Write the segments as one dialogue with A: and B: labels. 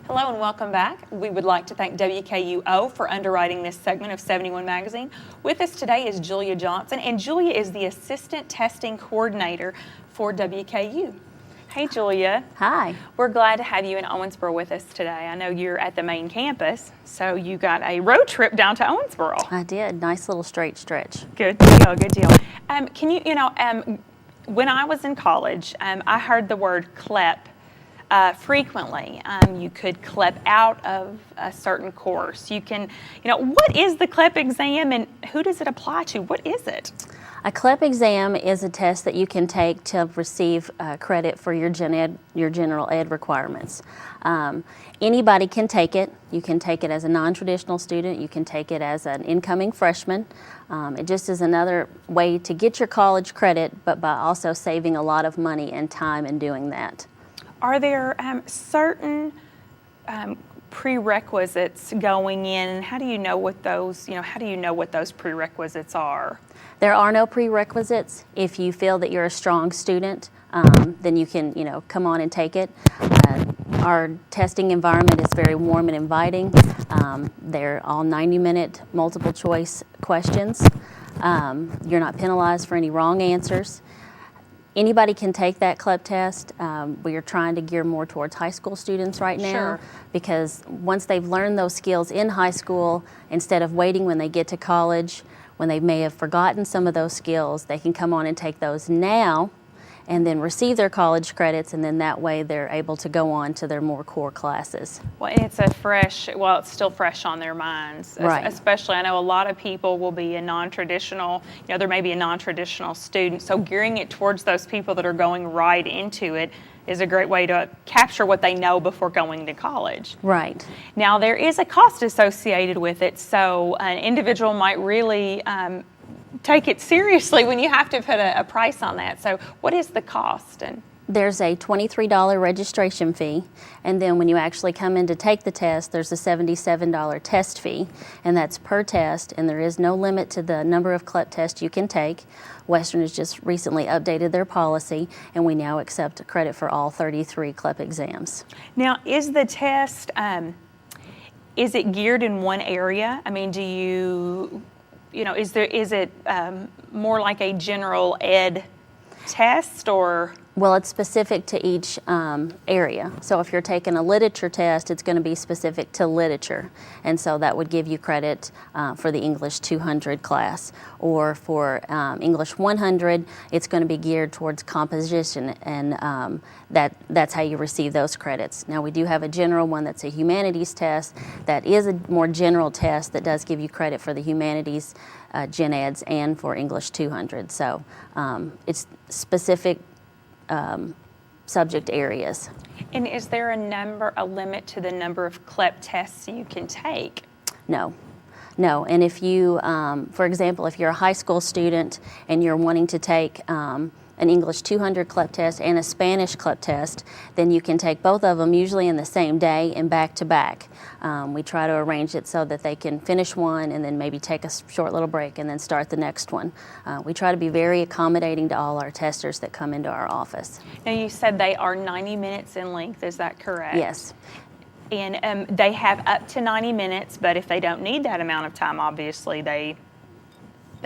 A: Hello and welcome back. We would like to thank WKU-O for underwriting this segment of 71 Magazine. With us today is Julia Johnson, and Julia is the Assistant Testing Coordinator for WKU. Hey, Julia.
B: Hi.
A: We're glad to have you in Owensboro with us today. I know you're at the main campus, so you got a road trip down to Owensboro.
B: I did. Nice little straight stretch.
A: Good deal, good deal. When I was in college, I heard the word CLEP frequently. You could CLEP out of a certain course. You can, what is the CLEP exam and who does it apply to? What is it?
B: A CLEP exam is a test that you can take to receive credit for your general ed requirements. Anybody can take it. You can take it as a non-traditional student. You can take it as an incoming freshman. It just is another way to get your college credit, but by also saving a lot of money and time in doing that.
A: Are there certain prerequisites going in? How do you know what those, prerequisites are?
B: There are no prerequisites. If you feel that you're a strong student, then you can, come on and take it. Our testing environment is very warm and inviting. They're all 90-minute multiple choice questions. You're not penalized for any wrong answers. Anybody can take that CLEP test. We are trying to gear more towards high school students right now.
A: Sure.
B: Because once they've learned those skills in high school, instead of waiting when they get to college, when they may have forgotten some of those skills, they can come on and take those now and then receive their college credits, and then that way they're able to go on to their more core classes.
A: Well, and it's it's still fresh on their minds.
B: Right.
A: Especially, I know a lot of people will be a non-traditional, there may be a non-traditional student, so gearing it towards those people that are going right into it is a great way to capture what they know before going to college.
B: Right.
A: Now, there is a cost associated with it, so an individual might really take it seriously when you have to put a price on that. So what is the cost?
B: There's a $23 registration fee, and then when you actually come in to take the test, there's a $77 test fee, and that's per test, and there is no limit to the number of CLEP tests you can take. Western has just recently updated their policy, and we now accept credit for all 33 CLEP exams.
A: Now, is the test, is it geared in one area? I mean, is it more like a general ed test, or?
B: Well, it's specific to each area. So if you're taking a literature test, it's going to be specific to literature. And so that would give you credit for the English 200 class. Or for English 100, it's going to be geared towards composition, and that's how you receive those credits. Now, we do have a general one that's a humanities test. That is a more general test that does give you credit for the humanities gen eds and for English 200. So it's specific subject areas.
A: And is there a limit to the number of CLEP tests you can take?
B: No. And if you, for example, if you're a high school student and you're wanting to take an English 200 CLEP test and a Spanish CLEP test, then you can take both of them usually in the same day and back to back. We try to arrange it so that they can finish one and then maybe take a short little break and then start the next one. We try to be very accommodating to all our testers that come into our office.
A: Now, you said they are 90 minutes in length, is that correct?
B: Yes.
A: And they have up to 90 minutes, but if they don't need that amount of time, obviously they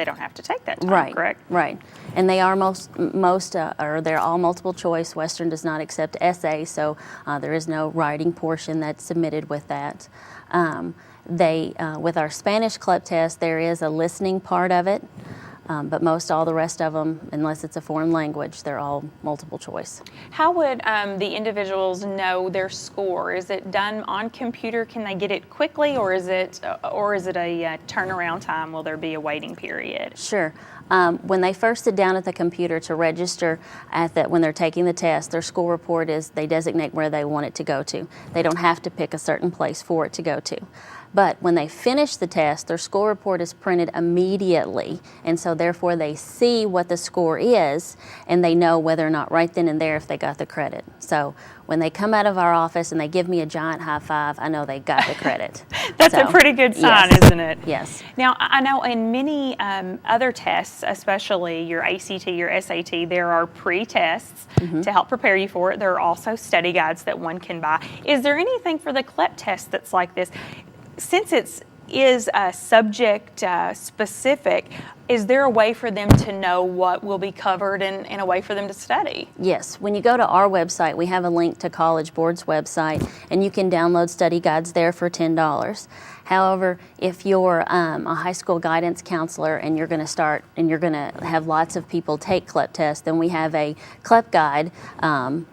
A: don't have to take that time,
B: right,
A: correct?
B: Right. And they are they're all multiple choice. Western does not accept essays, so there is no writing portion that's submitted with that. With our Spanish CLEP test, there is a listening part of it, but all the rest of them, unless it's a foreign language, they're all multiple choice.
A: How would the individuals know their score? Is it done on computer? Can they get it quickly, or is it a turnaround time? Will there be a waiting period?
B: Sure. When they first sit down at the computer to register when they're taking the test, their score report is they designate where they want it to go to. They don't have to pick a certain place for it to go to. But when they finish the test, their score report is printed immediately, and so therefore they see what the score is, and they know whether or not right then and there if they got the credit. So when they come out of our office and they give me a giant high five, I know they got the credit.
A: That's a pretty good sign,
B: yes,
A: isn't it?
B: Yes.
A: Now, I know in many other tests, especially your ACT, your SAT, there are pre-tests to help prepare you for it. There are also study guides that one can buy. Is there anything for the CLEP test that's like this? Since it is subject specific, is there a way for them to know what will be covered and a way for them to study?
B: Yes. When you go to our website, we have a link to College Board's website, and you can download study guides there for $10. However, if you're a high school guidance counselor and you're going to have lots of people take CLEP tests, then we have a CLEP guide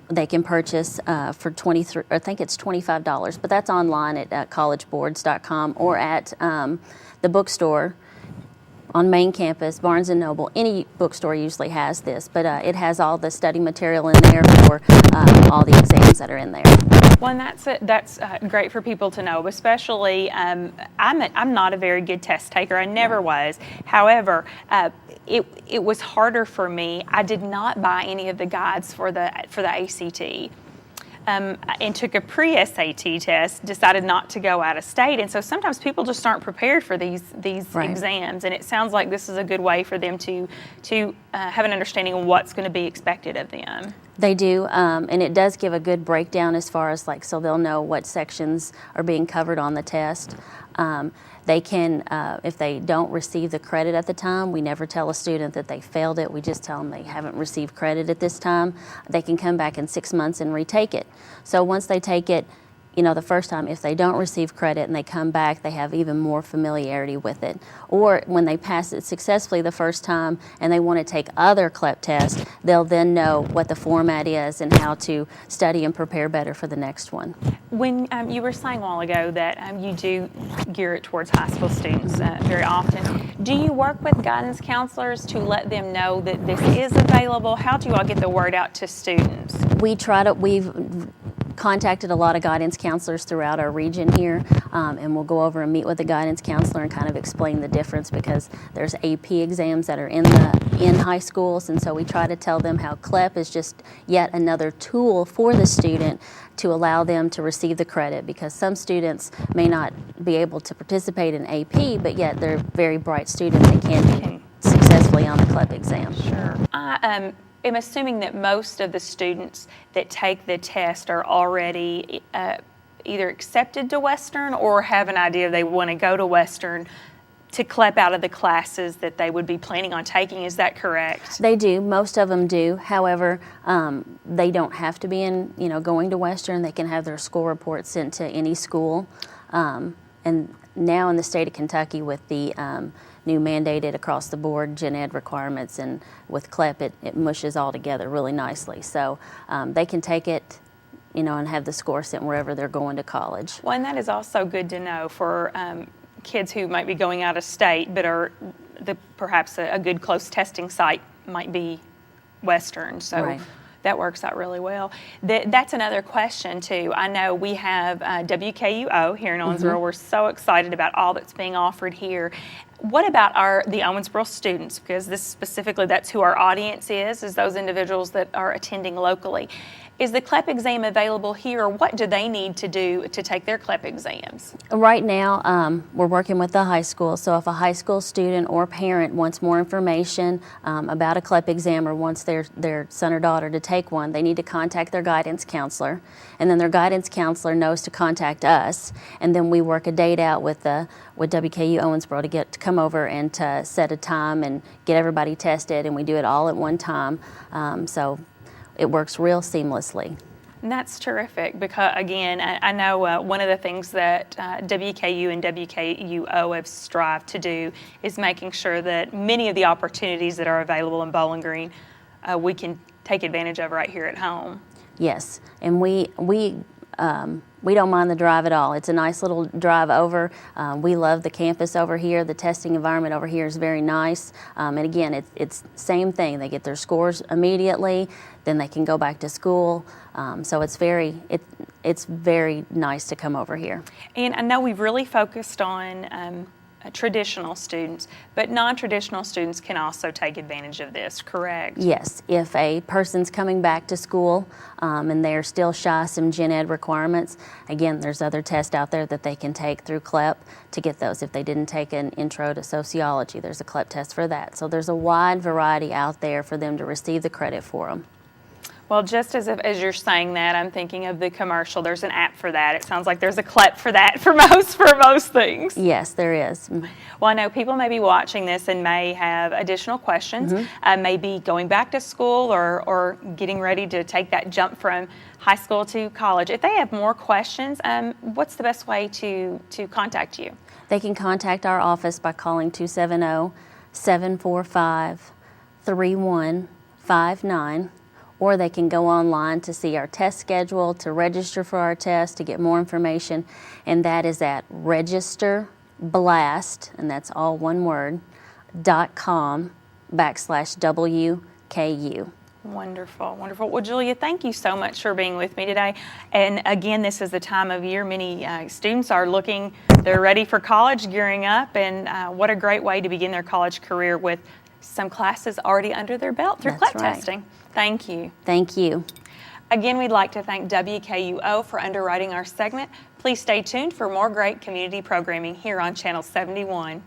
B: they can purchase for $25, but that's online at collegeboards.com or at the bookstore on main campus, Barnes & Noble. Any bookstore usually has this, but it has all the study material in there for all the exams that are in there.
A: Well, and that's great for people to know, especially I'm not a very good test taker. I never was. However, it was harder for me. I did not buy any of the guides for the ACT. And took a pre-SAT test, decided not to go out of state. And so sometimes people just aren't prepared for these
B: right.
A: exams. And it sounds like this is a good way for them to have an understanding of what's going to be expected of them.
B: They do, and it does give a good breakdown as far as so they'll know what sections are being covered on the test. They can, if they don't receive the credit at the time, we never tell a student that they failed it. We just tell them they haven't received credit at this time. They can come back in 6 months and retake it. So once they take it, the first time, if they don't receive credit and they come back, they have even more familiarity with it. Or when they pass it successfully the first time and they want to take other CLEP tests, they'll then know what the format is and how to study and prepare better for the next one.
A: When you were saying a while ago that you do gear it towards high school students very often, do you work with guidance counselors to let them know that this is available? How do you all get the word out to students?
B: We've contacted a lot of guidance counselors throughout our region here, and we'll go over and meet with the guidance counselor and kind of explain the difference, because there's AP exams that are in high schools, and so we try to tell them how CLEP is just yet another tool for the student to allow them to receive the credit, because some students may not be able to participate in AP, but yet they're very bright students and can be successfully on the CLEP exam.
A: Sure. I'm assuming that most of the students that take the test are already either accepted to Western or have an idea they want to go to Western to CLEP out of the classes that they would be planning on taking. Is that correct?
B: They do. Most of them do. However, they don't have to be going to Western. They can have their school report sent to any school. And now in the state of Kentucky, with the new mandated across the board gen ed requirements, and with CLEP it mushes all together really nicely. So they can take it and have the score sent wherever they're going to college.
A: Well, and that is also good to know for kids who might be going out of state but are perhaps a good close testing site might be Western. So
B: right.
A: That works out really well. That's another question, too. I know we have WKU-O here in Owensboro. We're so excited about all that's being offered here. What about the Owensboro students? Because that's who our audience is those individuals that are attending locally. Is the CLEP exam available here, or what do they need to do to take their CLEP exams?
B: Right now, we're working with the high school, so if a high school student or parent wants more information about a CLEP exam or wants their son or daughter to take one, they need to contact their guidance counselor, and then their guidance counselor knows to contact us, and then we work a date out with WKU Owensboro to come over and to set a time and get everybody tested, and we do it all at one time. So it works real seamlessly.
A: And that's terrific, because again, I know one of the things that WKU and WKU-O have strived to do is making sure that many of the opportunities that are available in Bowling Green we can take advantage of right here at home.
B: Yes, and we We don't mind the drive at all. It's a nice little drive over. We love the campus over here. The testing environment over here is very nice. And again, it's same thing. They get their scores immediately, then they can go back to school. So it's very nice to come over here.
A: And I know we've really focused on traditional students, but non-traditional students can also take advantage of this, correct?
B: Yes, if a person's coming back to school and they're still shy some gen ed requirements, again, there's other tests out there that they can take through CLEP to get those. If they didn't take an intro to sociology, there's a CLEP test for that. So there's a wide variety out there for them to receive the credit for them.
A: Well, just as you're saying that, I'm thinking of the commercial. There's an app for that. It sounds like there's a CLEP for that for most things.
B: Yes, there is.
A: Well, I know people may be watching this and may have additional questions, maybe going back to school or getting ready to take that jump from high school to college. If they have more questions, what's the best way to contact you?
B: They can contact our office by calling 270-745-3159. Or they can go online to see our test schedule, to register for our test, to get more information, and that is at registerblast, and that's all one word, .com/WKU.
A: Wonderful, wonderful. Well, Julia, thank you so much for being with me today. And again, this is the time of year many students are they're ready for college, gearing up, and what a great way to begin their college career with some classes already under their belt through CLEP testing. Thank you.
B: Thank you.
A: Again, we'd like to thank WKU-O for underwriting our segment. Please stay tuned for more great community programming here on Channel 71.